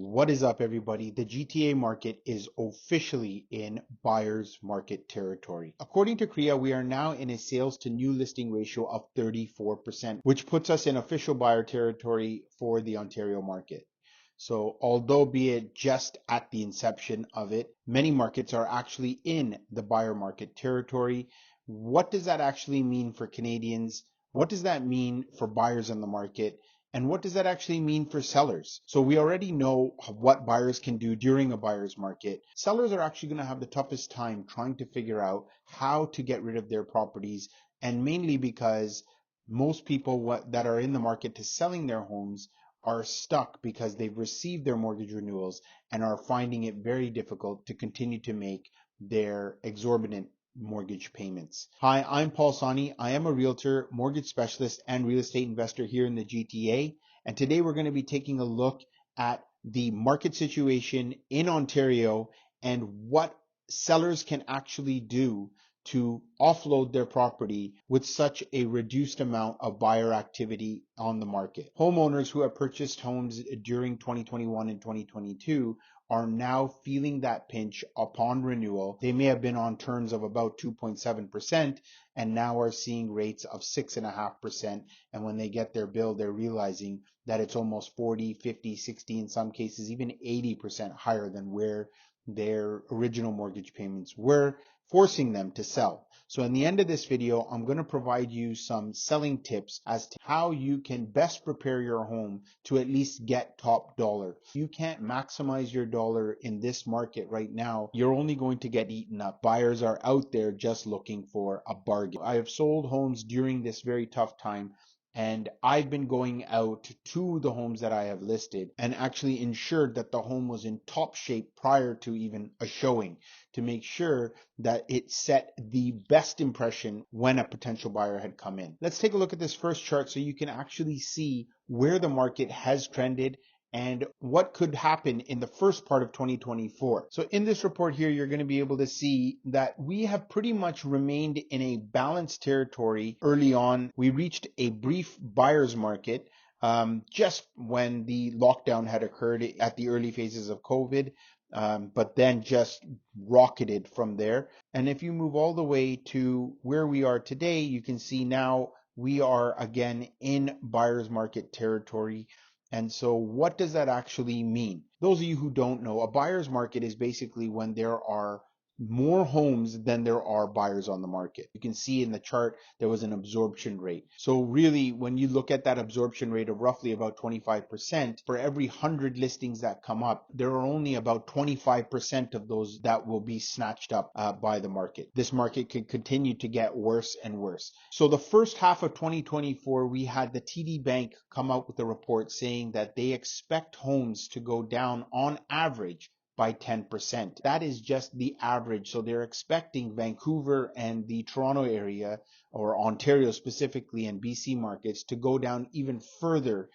What is up, everybody? The GTA market is officially in buyer's market territory. According to CREA, we are now in a sales to new listing ratio of 34%, which puts us in official buyer territory for the Ontario market. So although be it just at the inception of it, many markets are actually in the buyer market territory. What does that actually mean for Canadians? What does that mean for buyers in the market? And what does that actually mean for sellers? So we already know what buyers can do during a buyer's market. Sellers are actually going to have the toughest time trying to figure out how to get rid of their properties, and mainly because most people that are in the market to selling their homes are stuck because they've received their mortgage renewals and are finding it very difficult to continue to make their exorbitant mortgage payments. Hi, I'm Paul Sawhney. I am a realtor, mortgage specialist, and real estate investor here in the GTA. And today we're going to be taking a look at the market situation in Ontario and what sellers can actually do to offload their property with such a reduced amount of buyer activity on the market. Homeowners who have purchased homes during 2021 and 2022 are now feeling that pinch upon renewal. They may have been on terms of about 2.7% and now are seeing rates of 6.5%. And when they get their bill, they're realizing that it's almost 40, 50, 60, in some cases, even 80% higher than where their original mortgage payments were, forcing them to sell. So in the end of this video, I'm going to provide you some selling tips as to how you can best prepare your home to at least get top dollar. If you can't maximize your dollar in this market right now, you're only going to get eaten up. Buyers are out there just looking for a bargain. I have sold homes during this very tough time, and I've been going out to the homes that I have listed and actually ensured that the home was in top shape prior to even a showing to make sure that it set the best impression when a potential buyer had come in. Let's take a look at this first chart so you can actually see where the market has trended and what could happen in the first part of 2024. So in this report here, you're going to be able to see that we have pretty much remained in a balanced territory early on. We reached a brief buyer's market just when the lockdown had occurred at the early phases of COVID, but then just rocketed from there. And if you move all the way to where we are today, you can see now we are again in buyer's market territory. And so what does that actually mean? Those of you who don't know, a buyer's market is basically when there are more homes than there are buyers on the market. You can see in the chart there was an absorption rate. So really, when you look at that absorption rate of roughly about 25%, for every 100 listings that come up, there are only about 25% of those that will be snatched up by the market. This market could continue to get worse and worse. So the first half of 2024, we had the TD Bank come out with a report saying that they expect homes to go down on average by 10%. That is just the average. So they're expecting Vancouver and the Toronto area, or Ontario specifically, and BC markets to go down even further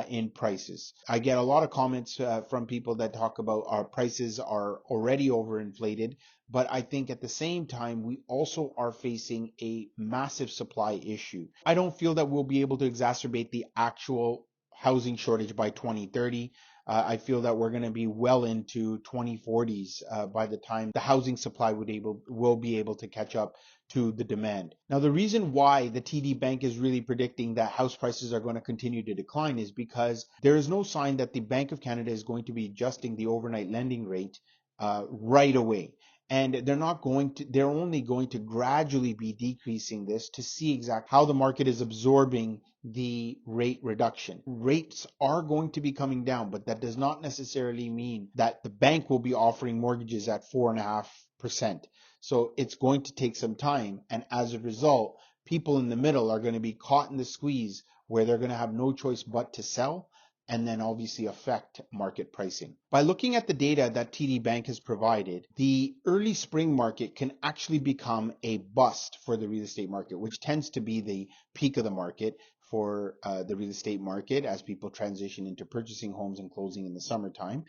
in prices. I get a lot of comments from people that talk about our prices are already overinflated, but I think at the same time, we also are facing a massive supply issue. I don't feel that we'll be able to exacerbate the actual housing shortage by 2030. I feel that we're going to be well into 2040s by the time the housing supply will be able to catch up to the demand. Now, the reason why the TD Bank is really predicting that house prices are going to continue to decline is because there is no sign that the Bank of Canada is going to be adjusting the overnight lending rate right away. And they're only going to gradually be decreasing this to see exactly how the market is absorbing the rate reduction. Rates are going to be coming down, but that does not necessarily mean that the bank will be offering mortgages at 4.5%. So it's going to take some time. And as a result, people in the middle are going to be caught in the squeeze where they're going to have no choice but to sell, and then obviously affect market pricing. By looking at the data that TD Bank has provided, the early spring market can actually become a bust for the real estate market, which tends to be the peak of the market for the real estate market as people transition into purchasing homes and closing in the summertime.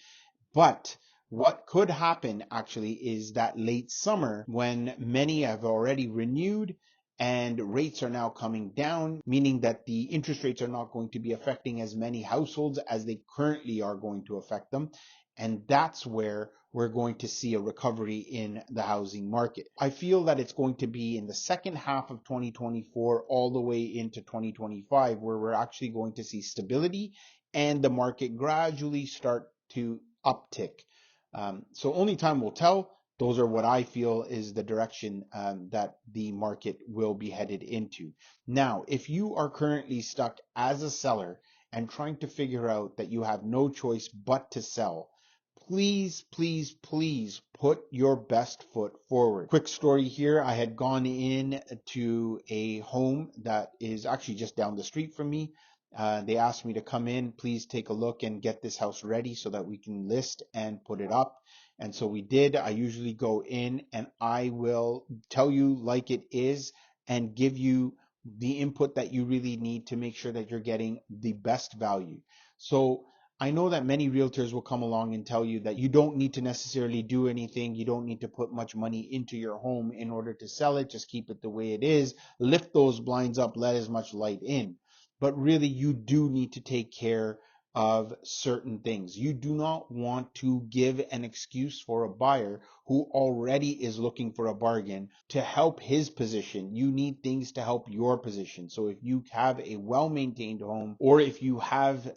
But what could happen actually is that late summer, when many have already renewed and rates are now coming down, meaning that the interest rates are not going to be affecting as many households as they currently are going to affect them. And that's where we're going to see a recovery in the housing market. I feel that it's going to be in the second half of 2024 all the way into 2025 where we're actually going to see stability and the market gradually start to uptick. So only time will tell. Those are what I feel is the direction that the market will be headed into. Now, if you are currently stuck as a seller and trying to figure out that you have no choice but to sell, please, please, please put your best foot forward. Quick story here. I had gone in to a home that is actually just down the street from me. They asked me to come in, please take a look and get this house ready so that we can list and put it up. And so we did. I usually go in and I will tell you like it is and give you the input that you really need to make sure that you're getting the best value. So I know that many realtors will come along and tell you that you don't need to necessarily do anything. You don't need to put much money into your home in order to sell it. Just keep it the way it is. Lift those blinds up, let as much light in. But really, you do need to take care of certain things. You do not want to give an excuse for a buyer who already is looking for a bargain to help his position. You need things to help your position. So if you have a well-maintained home, or if you have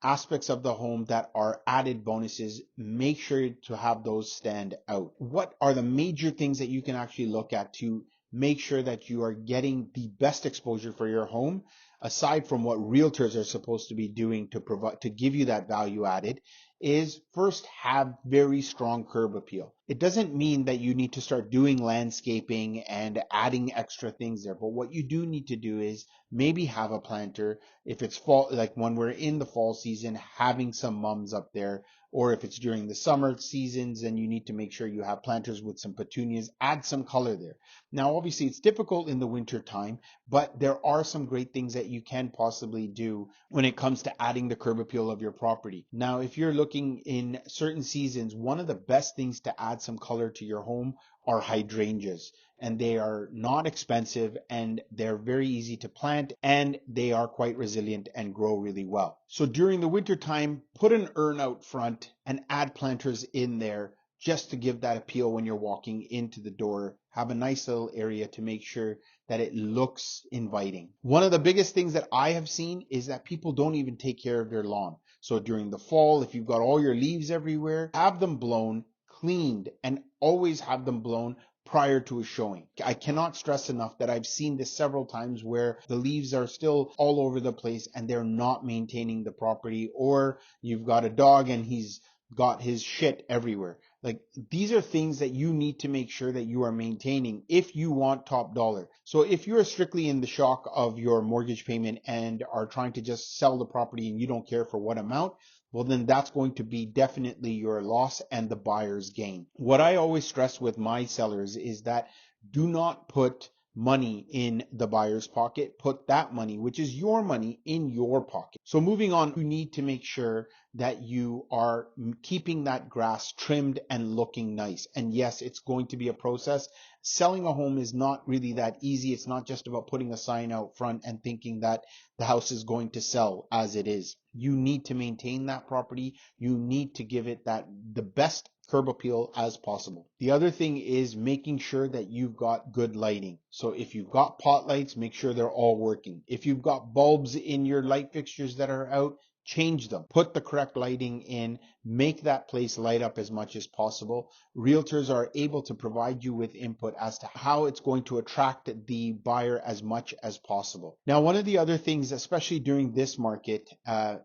aspects of the home that are added bonuses, make sure to have those stand out. What are the major things that you can actually look at to make sure that you are getting the best exposure for your home, aside from what realtors are supposed to be doing to provide, to give you that value added, is first have very strong curb appeal. It doesn't mean that you need to start doing landscaping and adding extra things there, but what you do need to do is maybe have a planter. If it's fall, like when we're in the fall season, having some mums up there, or if it's during the summer seasons, then you need to make sure you have planters with some petunias, add some color there. Now, obviously it's difficult in the winter time, but there are some great things that you can possibly do when it comes to adding the curb appeal of your property. Now, if you're looking in certain seasons, one of the best things to add some color to your home are hydrangeas. And they are not expensive and they're very easy to plant and they are quite resilient and grow really well. So during the winter time, put an urn out front and add planters in there just to give that appeal when you're walking into the door. Have a nice little area to make sure that it looks inviting. One of the biggest things that I have seen is that people don't even take care of their lawn. So during the fall, if you've got all your leaves everywhere, have them blown, cleaned, and always have them blown prior to a showing. I cannot stress enough that I've seen this several times where the leaves are still all over the place and they're not maintaining the property, or you've got a dog and he's got his shit everywhere. Like, these are things that you need to make sure that you are maintaining if you want top dollar. So if you're strictly in the shock of your mortgage payment and are trying to just sell the property and you don't care for what amount, well, then that's going to be definitely your loss and the buyer's gain. What I always stress with my sellers is that do not put money in the buyer's pocket. Put that money, which is your money, in your pocket. So moving on, you need to make sure that you are keeping that grass trimmed and looking nice. And yes, it's going to be a process. Selling a home is not really that easy. It's not just about putting a sign out front and thinking that the house is going to sell as it is. You need to maintain that property. You need to give it the best curb appeal as possible. The other thing is making sure that you've got good lighting. So if you've got pot lights, make sure they're all working. If you've got bulbs in your light fixtures that are out, change them. Put the correct lighting in. Make that place light up as much as possible. Realtors are able to provide you with input as to how it's going to attract the buyer as much as possible. Now, one of the other things, especially during this market,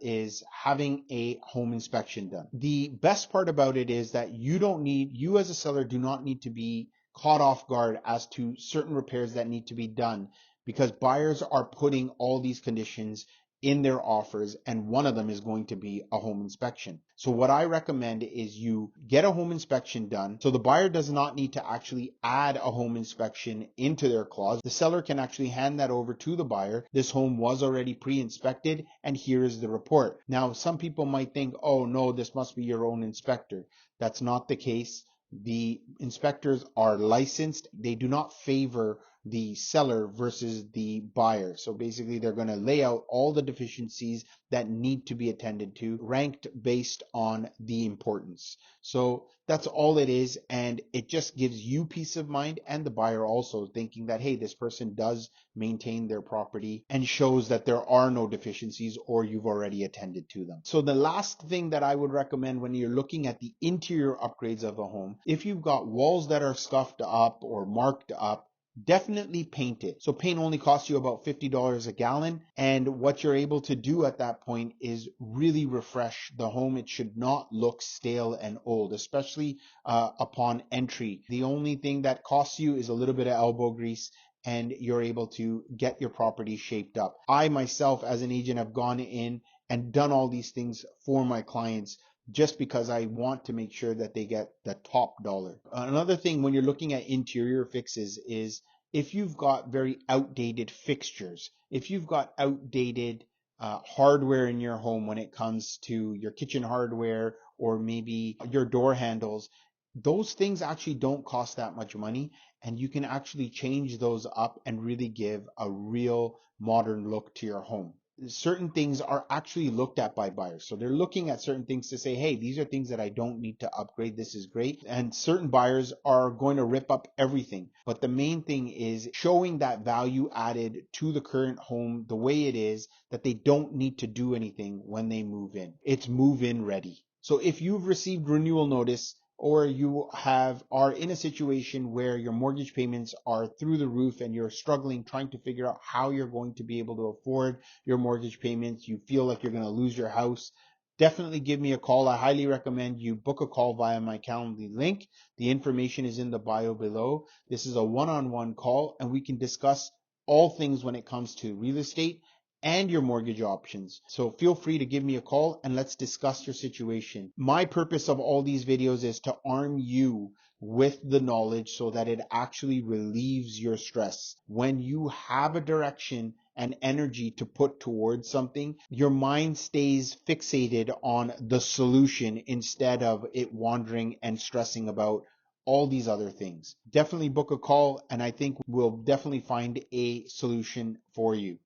is having a home inspection done. The best part about it is that you as a seller do not need to be caught off guard as to certain repairs that need to be done, because buyers are putting all these conditions in their offers, and one of them is going to be a home inspection. So what I recommend is you get a home inspection done, so the buyer does not need to actually add a home inspection into their clause. The seller can actually hand that over to the buyer. This home was already pre-inspected and here is the report. Now, some people might think, oh no, this must be your own inspector. That's not the case. The inspectors are licensed. They do not favor the seller versus the buyer. So basically they're going to lay out all the deficiencies that need to be attended to, ranked based on the importance. So that's all it is, and it just gives you peace of mind and the buyer also, thinking that, hey, this person does maintain their property and shows that there are no deficiencies or you've already attended to them. So the last thing that I would recommend when you're looking at the interior upgrades of a home, if you've got walls that are scuffed up or marked up, definitely paint it. So paint only costs you about $50 a gallon, and what you're able to do at that point is really refresh the home. It should not look stale and old, especially upon entry. The only thing that costs you is a little bit of elbow grease, and you're able to get your property shaped up. I myself, as an agent, have gone in and done all these things for my clients just because I want to make sure that they get the top dollar. Another thing when you're looking at interior fixes is if you've got very outdated fixtures, if you've got outdated hardware in your home when it comes to your kitchen hardware or maybe your door handles, those things actually don't cost that much money, and you can actually change those up and really give a real modern look to your home. Certain things are actually looked at by buyers. So they're looking at certain things to say, hey, these are things that I don't need to upgrade. This is great. And certain buyers are going to rip up everything. But the main thing is showing that value added to the current home the way it is, that they don't need to do anything when they move in. It's move in ready. So if you've received renewal notice, or you are in a situation where your mortgage payments are through the roof and you're struggling trying to figure out how you're going to be able to afford your mortgage payments, you feel like you're going to lose your house, definitely give me a call. I highly recommend you book a call via my Calendly link. The information is in the bio below. This is a one-on-one call, and we can discuss all things when it comes to real estate and your mortgage options. So feel free to give me a call and let's discuss your situation. My purpose of all these videos is to arm you with the knowledge so that it actually relieves your stress. When you have a direction and energy to put towards something, your mind stays fixated on the solution instead of it wandering and stressing about all these other things. Definitely book a call, and I think we'll definitely find a solution for you.